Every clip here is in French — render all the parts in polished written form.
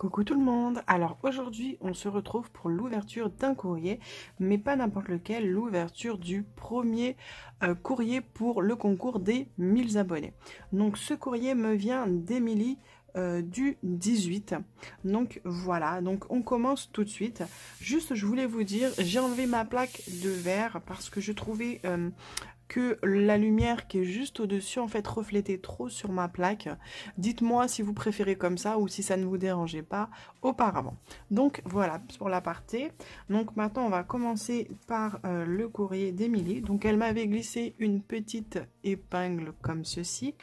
Coucou tout le monde. Alors aujourd'hui on se retrouve pour l'ouverture d'un courrier, mais pas n'importe lequel, l'ouverture du premier courrier pour le concours des 1000 abonnés. Donc ce courrier me vient d'Emilie du 18. Donc voilà, donc on commence tout de suite. Juste je voulais vous dire, j'ai enlevé ma plaque de verre parce que je trouvais que la lumière qui est juste au-dessus en fait reflétait trop sur ma plaque. Dites-moi si vous préférez comme ça ou si ça ne vous dérangeait pas auparavant. Donc voilà pour l'aparté. Donc maintenant on va commencer par le courrier d'Emilie. Donc elle m'avait glissé une petite épingle comme ceci.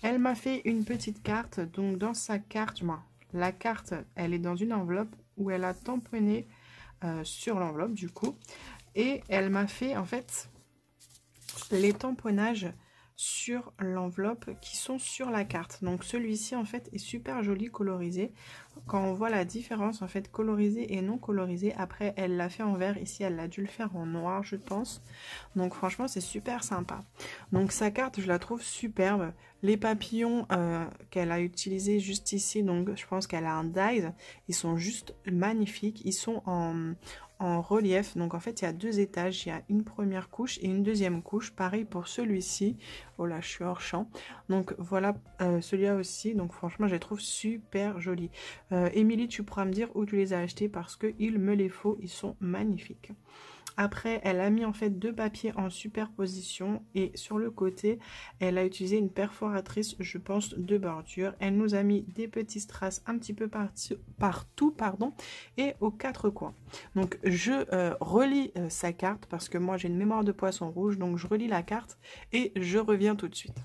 Elle m'a fait une petite carte. Donc dans sa carte, la carte elle est dans une enveloppe où elle a tamponné sur l'enveloppe du coup. Et elle m'a fait en fait les tamponnages sur l'enveloppe qui sont sur la carte. Donc celui-ci en fait est super joli colorisé. Quand on voit la différence en fait colorisé et non colorisé, après elle l'a fait en vert, ici elle a dû le faire en noir je pense. Donc franchement c'est super sympa. Donc sa carte je la trouve superbe. Les papillons qu'elle a utilisés juste ici, donc je pense qu'elle a un dies, ils sont juste magnifiques. Ils sont en relief, donc en fait il y a deux étages, il y a une première couche et une deuxième couche, pareil pour celui-ci. Oh là je suis hors champ. Donc voilà celui-là aussi, donc franchement je les trouve super jolis. Émilie, tu pourras me dire où tu les as achetés parce que il me les faut, ils sont magnifiques. Après, elle a mis en fait deux papiers en superposition et sur le côté, elle a utilisé une perforatrice, je pense, de bordure. Elle nous a mis des petits strass un petit peu partout, pardon, et aux quatre coins. Donc, je relis sa carte parce que moi, j'ai une mémoire de poisson rouge, donc je relis la carte et je reviens tout de suite.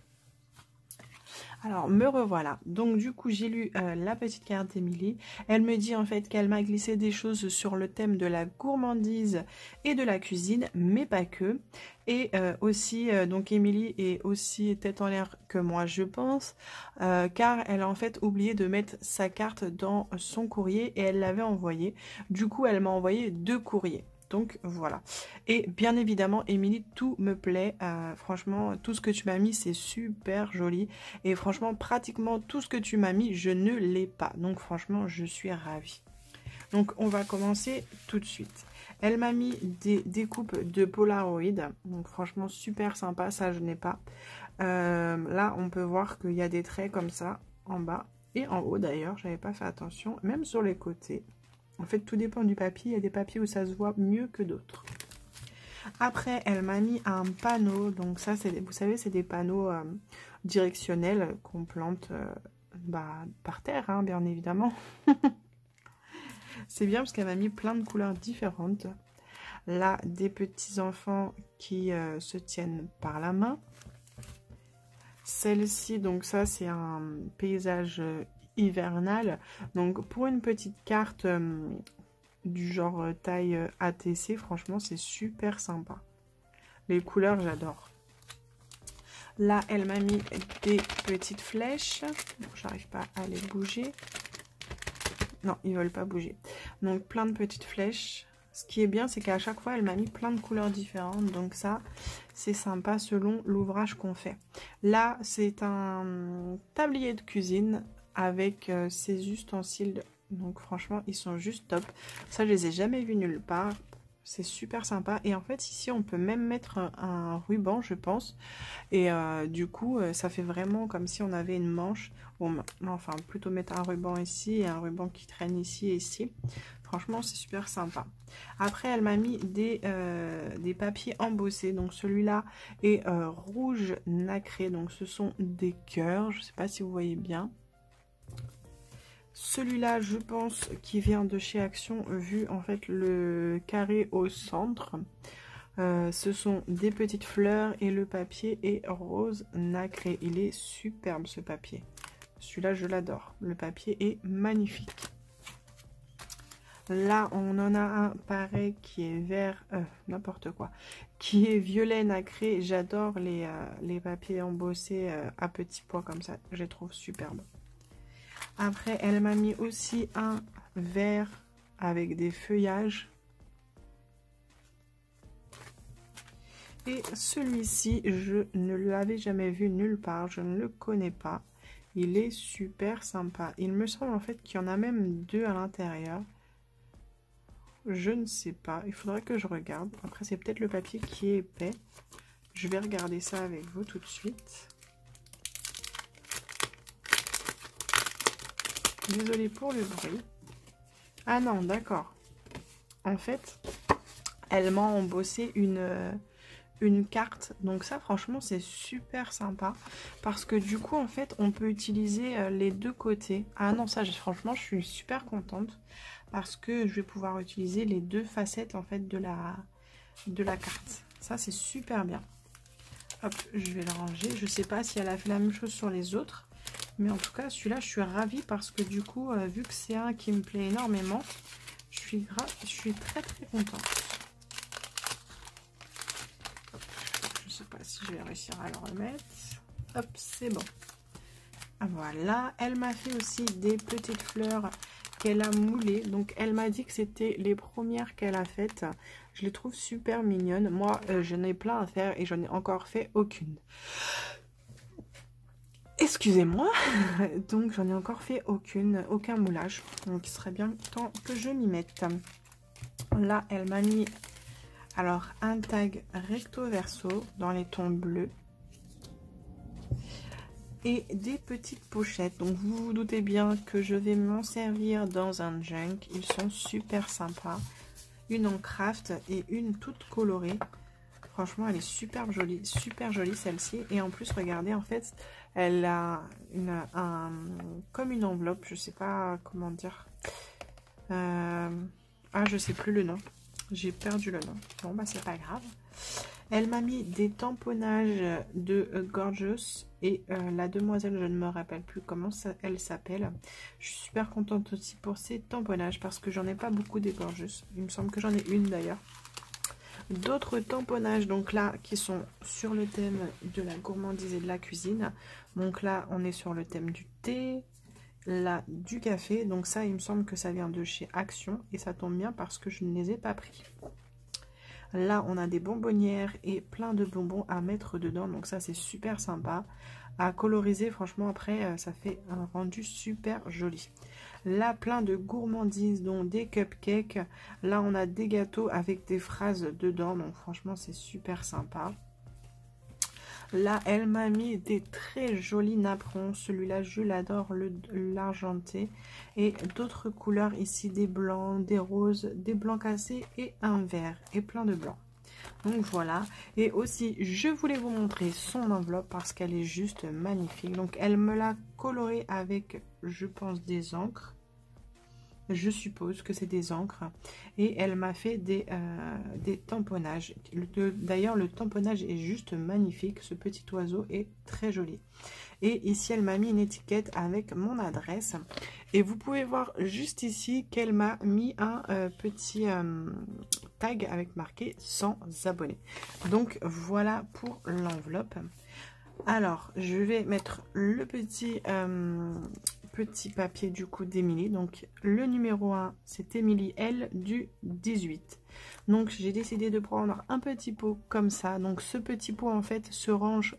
Alors, me revoilà. Donc, du coup, j'ai lu la petite carte d'Emilie. Elle me dit en fait qu'elle m'a glissé des choses sur le thème de la gourmandise et de la cuisine, mais pas que. Et aussi, donc, Emilie est aussi tête en l'air que moi, je pense, car elle a en fait oublié de mettre sa carte dans son courrier et elle l'avait envoyé. Du coup, elle m'a envoyé deux courriers. Donc voilà. Et bien évidemment, Émilie, tout me plaît. Franchement, tout ce que tu m'as mis, c'est super joli. Et franchement, pratiquement tout ce que tu m'as mis, je ne l'ai pas. Donc franchement, je suis ravie. Donc on va commencer tout de suite. Elle m'a mis des découpes de Polaroid. Donc franchement, super sympa. Ça, je n'ai pas. Là, on peut voir qu'il y a des traits comme ça en bas et en haut d'ailleurs. J'avais pas fait attention. Même sur les côtés. En fait, tout dépend du papier. Il y a des papiers où ça se voit mieux que d'autres. Après, elle m'a mis un panneau. Donc ça, vous savez, c'est des panneaux directionnels qu'on plante par terre, hein, bien évidemment. C'est bien parce qu'elle m'a mis plein de couleurs différentes. Là, des petits enfants qui se tiennent par la main. Celle-ci, donc ça, c'est un paysage hivernal. Donc pour une petite carte du genre taille ATC, franchement c'est super sympa. Les couleurs j'adore. Là elle m'a mis des petites flèches. Bon, j'arrive pas à les bouger. Non, ils veulent pas bouger. Donc plein de petites flèches. Ce qui est bien, c'est qu'à chaque fois, elle m'a mis plein de couleurs différentes. Donc ça, c'est sympa selon l'ouvrage qu'on fait. Là, c'est un tablier de cuisine avec ses ustensiles. Donc franchement, ils sont juste top. Ça, je les ai jamais vus nulle part. C'est super sympa. Et en fait, ici, on peut même mettre un ruban, je pense. Et du coup, ça fait vraiment comme si on avait une manche. Bon, enfin, plutôt mettre un ruban ici et un ruban qui traîne ici et ici. Franchement, c'est super sympa. Après, elle m'a mis des papiers embossés. Donc, celui-là est rouge nacré. Donc, ce sont des cœurs. Je ne sais pas si vous voyez bien. Celui-là, je pense, qui vient de chez Action, vu en fait le carré au centre. Ce sont des petites fleurs et le papier est rose nacré. Il est superbe ce papier. Celui-là, je l'adore. Le papier est magnifique. Là, on en a un pareil qui est vert, n'importe quoi, qui est violet nacré. J'adore les papiers embossés à petits pois comme ça. Je les trouve superbes. Après, elle m'a mis aussi un vert avec des feuillages. Et celui-ci, je ne l'avais jamais vu nulle part. Je ne le connais pas. Il est super sympa. Il me semble en fait qu'il y en a même 2 à l'intérieur. Je ne sais pas. Il faudrait que je regarde. Après, c'est peut-être le papier qui est épais. Je vais regarder ça avec vous tout de suite. Désolée pour le bruit. Ah non, d'accord. En fait, elle m'a embossé une carte. Donc ça, franchement, c'est super sympa. Parce que du coup, en fait, on peut utiliser les deux côtés. Ah non, ça, franchement, je suis super contente. Parce que je vais pouvoir utiliser les deux facettes, en fait, de la carte. Ça, c'est super bien. Hop, je vais le ranger. Je sais pas si elle a fait la même chose sur les autres. Mais en tout cas, celui-là, je suis ravie parce que du coup, vu que c'est un qui me plaît énormément, je suis très très contente. Hop, je sais pas si je vais réussir à le remettre. Hop, c'est bon. Voilà, elle m'a fait aussi des petites fleurs qu'elle a moulées. Donc, elle m'a dit que c'était les premières qu'elle a faites. Je les trouve super mignonnes. Moi, j'en ai plein à faire et j'en ai encore fait aucune. Excusez-moi, donc j'en ai encore fait aucun moulage, donc il serait bien temps que je m'y mette. Là, elle m'a mis alors un tag recto verso dans les tons bleus et des petites pochettes. Donc vous vous doutez bien que je vais m'en servir dans un junk. Ils sont super sympas, une en craft et une toute colorée. Franchement, elle est super jolie celle-ci. Et en plus, regardez, en fait, elle a comme une enveloppe, je sais pas comment dire. Ah, je sais plus le nom. J'ai perdu le nom. Bon, bah, c'est pas grave. Elle m'a mis des tamponnages de Gorgeous. Et la demoiselle, je ne me rappelle plus comment elle s'appelle. Je suis super contente aussi pour ces tamponnages parce que j'en ai pas beaucoup des Gorgeous. Il me semble que j'en ai une d'ailleurs. D'autres tamponnages donc là qui sont sur le thème de la gourmandise et de la cuisine. Donc là on est sur le thème du thé, là du café. Donc ça il me semble que ça vient de chez Action et ça tombe bien parce que je ne les ai pas pris. Là on a des bonbonnières et plein de bonbons à mettre dedans, donc ça c'est super sympa à coloriser. Franchement après ça fait un rendu super joli. Là, plein de gourmandises, donc des cupcakes. Là, on a des gâteaux avec des phrases dedans. Donc, franchement, c'est super sympa. Là, elle m'a mis des très jolis napperons. Celui-là, je l'adore, l'argenté. Et d'autres couleurs ici, des blancs, des roses, des blancs cassés et un vert. Et plein de blancs. Donc voilà, et aussi je voulais vous montrer son enveloppe parce qu'elle est juste magnifique. Donc elle me l'a colorée avec, je pense, des encres. Je suppose que c'est des encres. Et elle m'a fait des tamponnages. D'ailleurs, le tamponnage est juste magnifique. Ce petit oiseau est très joli. Et ici, elle m'a mis une étiquette avec mon adresse. Et vous pouvez voir juste ici qu'elle m'a mis un petit tag avec marqué 100 abonnés. Donc, voilà pour l'enveloppe. Alors, je vais mettre le petit papier du coup d'Emilie. Donc le numéro 1 c'est Emilie L du 18. Donc j'ai décidé de prendre un petit pot comme ça. Donc ce petit pot en fait se range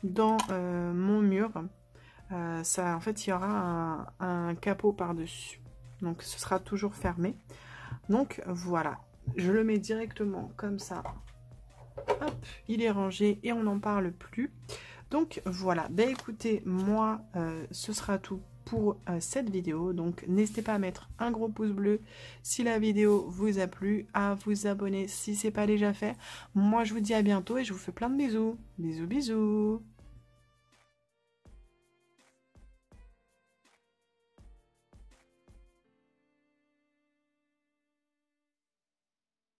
dans mon mur. Ça en fait il y aura un capot par dessus. Donc ce sera toujours fermé. Donc voilà, je le mets directement comme ça. Hop, il est rangé et on n'en parle plus. Donc voilà, ben écoutez, moi ce sera tout pour cette vidéo. Donc n'hésitez pas à mettre un gros pouce bleu si la vidéo vous a plu, à vous abonner si ce n'est pas déjà fait. Moi je vous dis à bientôt et je vous fais plein de bisous. Bisous bisous.